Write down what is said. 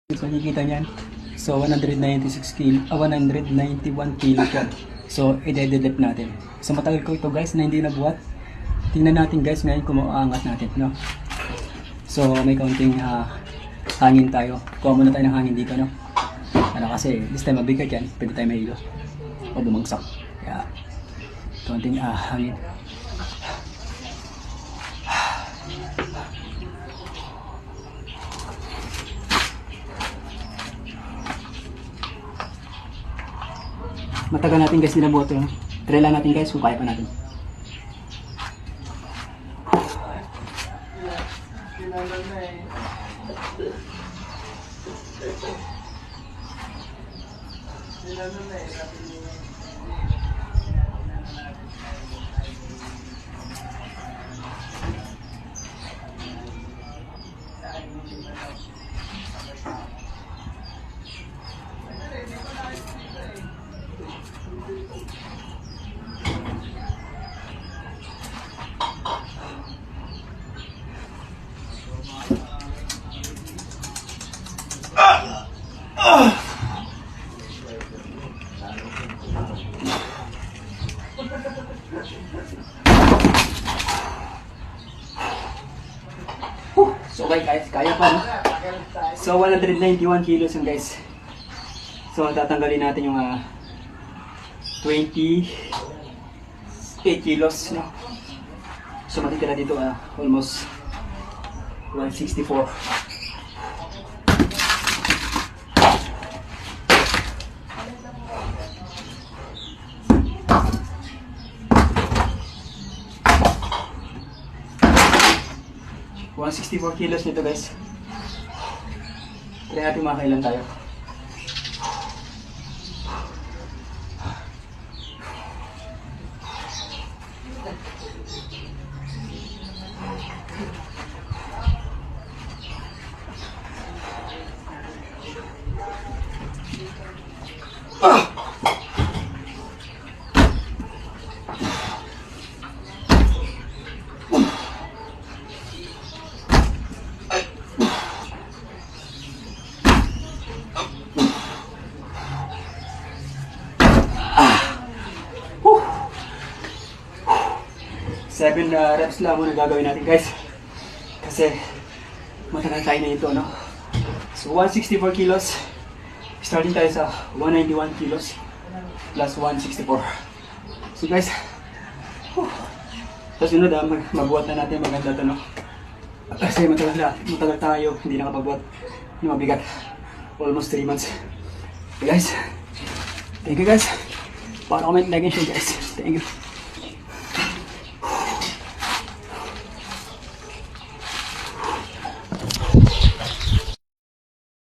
So nakikita niyan. So 196 kilo, 191 kilo siya. So i-deadlift natin. So matagal ko ito guys na hindi nabuhat. Tingnan natin guys ngayon kung maaangat natin, no? So may kaunting hangin tayo. Kuha muna tayo ng hangin dito, no? Para kasi this time mabigat yan, pwede tayo mahilo o bumagsak. Kaya kaunting hangin. Matagal natin guys dinabuhat yun. Try lang natin guys kung kaya pa natin. So okay guys, kaya pa no? So 191 kilos yun guys. So tatanggalin natin yung 28 kilos no? So matitira dito almost 164. Kilos nito guys. Try natin makailan tayo. Seven reps lang muna gagawin natin guys. Kasi matagal tayo na ito, no? So 164 kilos. Starting tayo sa 191 kilos plus 164. So guys, sa sunod magbuhat na natin maganda ito, no? Kasi matagal tayo hindi nakapagbuhat yung mabigat. Almost 3 months. Okay guys, thank you guys. Para comment, like, and share guys. Thank you.